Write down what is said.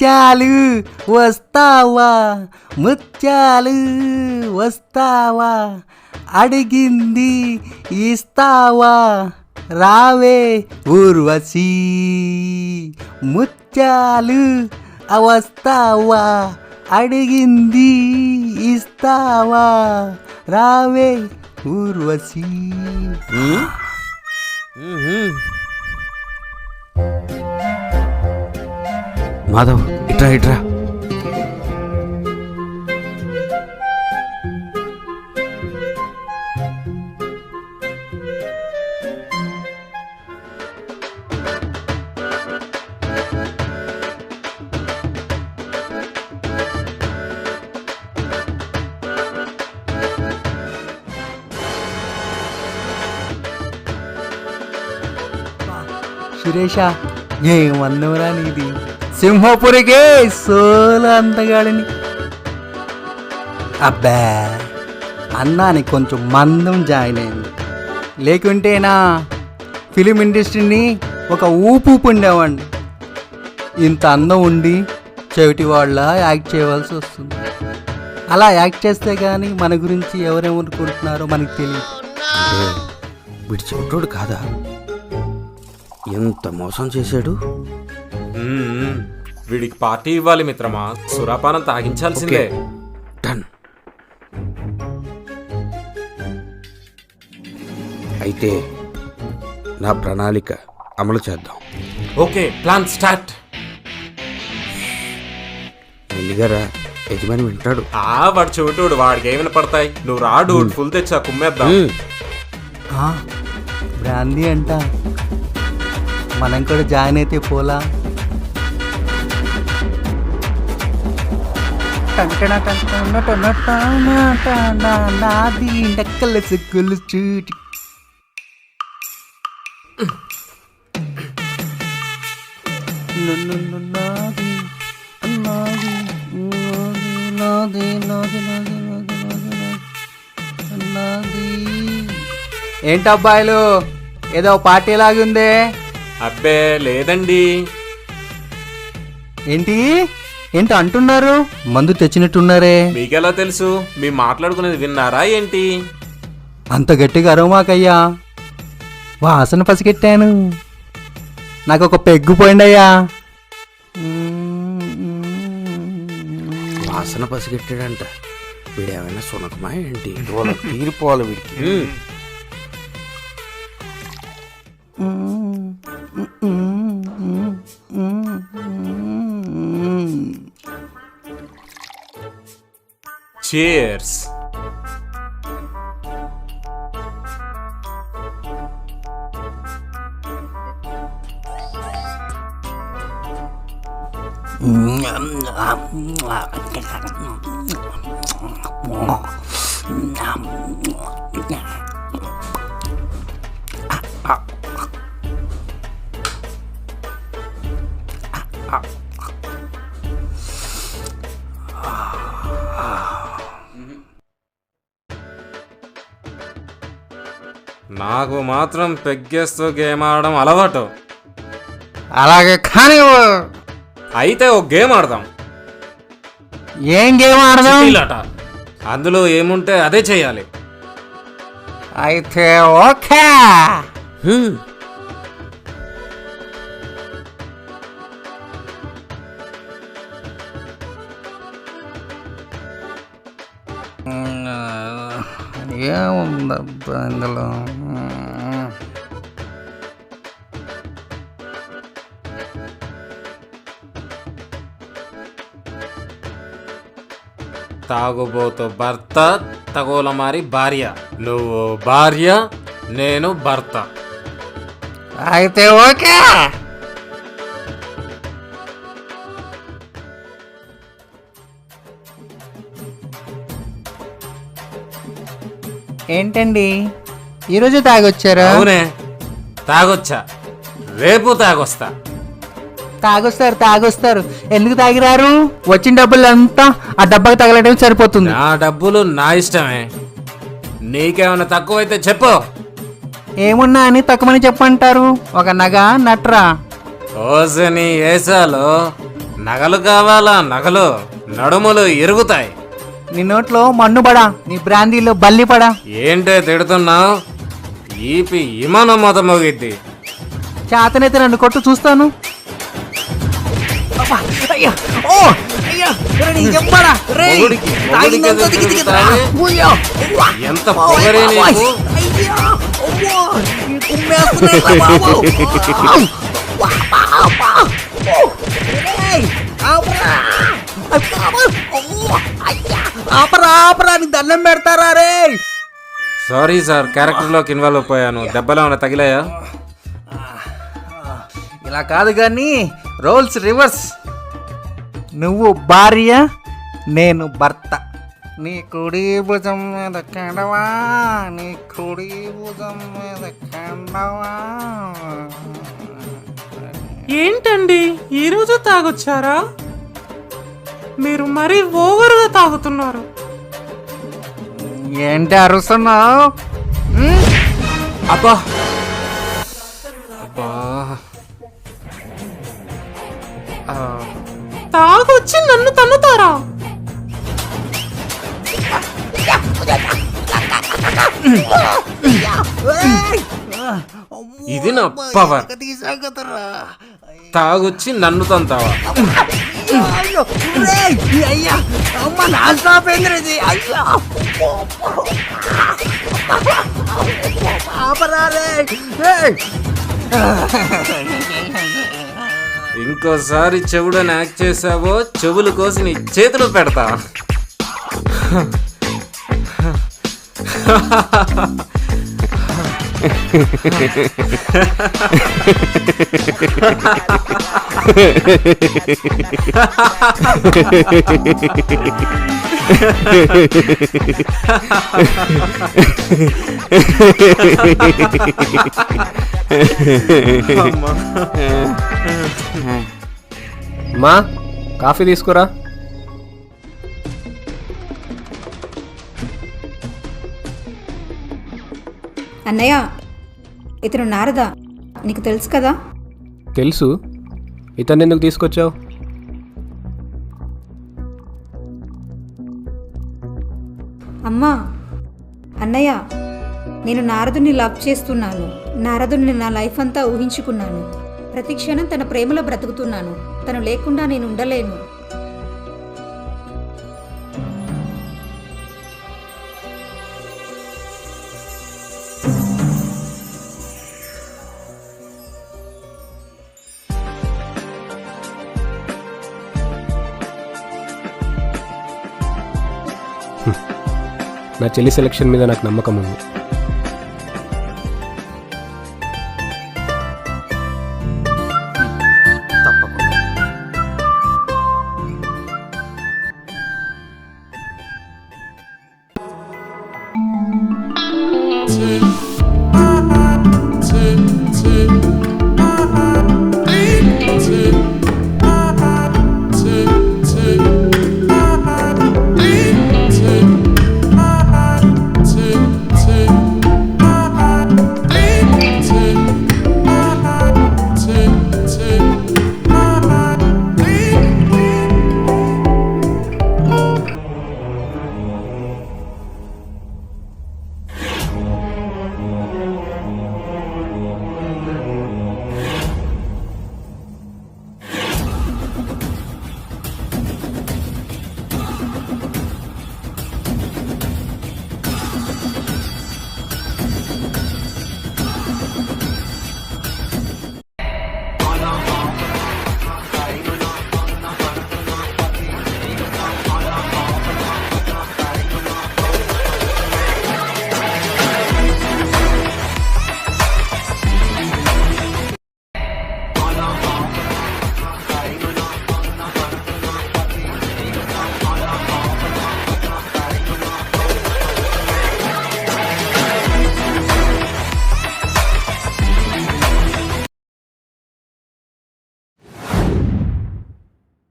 ముత్యాలు వస్తావా, ముత్యాలు వస్తావా, అడిగింది ఇస్తావా, రావే ఊర్వశీ. ముత్యాలు వస్తావా, అడిగింది ఇస్తావా, రావే ఊర్వశీ. మాధవ్ ఇట్రా ఇట్రా. సురేష ఏమన్నవరా నీది, సింహపురికే సోల అంతగాడిని. అబ్బా అన్నానికి కొంచెం మందం జాయిన్ అయింది, లేకుంటేనా ఫిలిం ఇండస్ట్రీని ఒక ఊపు ఉండేవాడిని. ఇంత అందం ఉండి చెవిటి వాళ్ళ యాక్ట్ చేయవలసి వస్తుంది. అలా యాక్ట్ చేస్తే కానీ మన గురించి ఎవరేమనుకుంటున్నారో మనకు తెలియదు. వీడు చెవిటోడు కాదా, ఎంత మోసం చేశాడు. వీడికి పార్టీ ఇవ్వాలి మిత్రమా, సురాపానం తాగించాల్సిందే. డన్. అయితే నా ప్రణాళిక అమలు చేద్దాం. Okay, plan start. మెల్లిగారా, యజమాని వింటాడు. వాడు చెవిటోడు, వాడికి ఏమైనా పడతాయి. నువ్వు రాడు, ఫుల్ తెచ్చా కుమ్మేద్దాం. బ్రాందీ అంట, మనం కూడా జాయిన్ అయితే పోలా. నాది డక్కల సిక్కులు చూటి. ఏంటబ్బాయిలు, ఏదో పార్టీ లాగుందే. అబ్బే లేదండి. ఏంటి ఏంటి అంటున్నారు, మందు తెచ్చినట్టున్నారే. మీకెలా తెలుసు? మీ మాట్లాడుకునేది విన్నారా ఏంటి? అంత గట్టిగా అరవమాకయ్యా, వాసన పసిగెట్టాను, నాకు ఒక పెగ్గు పోయిండయ్యా. వాసన పసిగట్టాడంట. వీడేమైనా సునకమా ఏంటి? తీరిపోవాలి వీడికి. Cheers. నాకు మాత్రం పెగ్గేస్తూ గేమ్ ఆడడం అలవాటు. అలాగే కానీ అయితే ఒక గేమ్ ఆడదాం. ఏం గేమ్ ఆడదాం? చిట్టీలాట. అందులో ఏముంటే అదే చెయ్యాలి. అయితే ఓకే. ఏముందబ్బా ఇందులో? తాగుబోతు భర్త, తగోలమారి భార్య. నువ్వు భార్య, నేను భర్త. అయితే ఓకే. ఏంటండి ఈరోజు తాగొచ్చారా? అవునే, తాగొచ్చా. రేపు తాగొస్తా. తాగొస్తారు. ఎందుకు తాగిరారు? వచ్చిన డబ్బులు అంతా ఆ డబ్బాకి తగలడం సరిపోతుంది. నా డబ్బులు నా ఇష్టమే. నీకేమైనా తక్కువైతే చెప్పు. ఏమున్నా అని తక్కువని చెప్పంటారు. ఒక నగ నట్రా. ఓసని ఏసాలో నగలు కావాలా? నగలు నడుములు ఇరుగుతాయి. నీ నోట్లో మన్ను పడా, నీ బ్రాందీలో బల్లి పడా. ఏంటే తిడుతున్నావు? ఈపి ఇమానం మొత మోగిద్ది. చేతనైతే నన్ను కొట్టు చూస్తాను. అబ్బా, అయ్యా, ఓ, అయ్యా, రే, నీ చెంపడా, రే, మొగుడికి తాగిందంతా ఎదురు దిగి దిగుతురా. తిరుగుతావే? ఉయ్యో, ఉవ్వా, ఎంత ఓ, పొగరే అయ్యా, నీకు? అయ్యా, అవ్వా, ఈ కుమ్మేస్తున్నాయిరా బాబు. అబ్బా, అబ్బా, ఓ, రేయ్, ఆపరా, అబ్బా, అవ్వా, అయ్యా, ఆపరా, ఆపరా, నీ దండం పెడతారా రే. సారీ సార్, క్యారెక్టర్లోకి ఇన్వాల్వ్ అయిపోయాను. దెబ్బలు ఏమైనా తగిలాయా? ఇలా కాదు కానీ రోల్స్ రివర్స్. నువ్వు భార్య, నేను భర్త. నీ కుడి భుజం మీద కండవా, నీ కుడి భుజం మీద కండవా. ఏంటండి ఈరోజు తాగొచ్చారా? మీరు మరీ ఓవర్గా తాగుతున్నారు. ఏంటి అరుస్తున్నావు? అబ్బా అబ్బా తాగొచ్చి నన్ను తన్నుతారా? ఇది నా పవర్. తాగొచ్చి నన్ను తంతావా? అయ్యా, అమ్మ నా స్టాప్ ఏంద్రది. అయ్యా, ఆపరా రే. ఇంకోసారి చెవుడని యాక్ట్ చేసావో చెవులు కోసి నీ చేతులు పెడతా. మా కాఫీ తీసుకురా. అన్నయ్య, ఇతను నారద, నీకు తెలుసు కదా? తెలుసు. ఇతన్ని ఎందుకు తీసుకొచ్చావు? అమ్మా, అన్నయ్య, నేను నారదుని లవ్ చేస్తున్నాను. నారదుని నా లైఫ్ అంతా ఊహించుకున్నాను. ప్రతి క్షణం తన ప్రేమలో బ్రతుకుతున్నాను. తను లేకుండా నేను ఉండలేను. నా చెల్లి సెలక్షన్ మీద నాకు నమ్మకం ఉంది.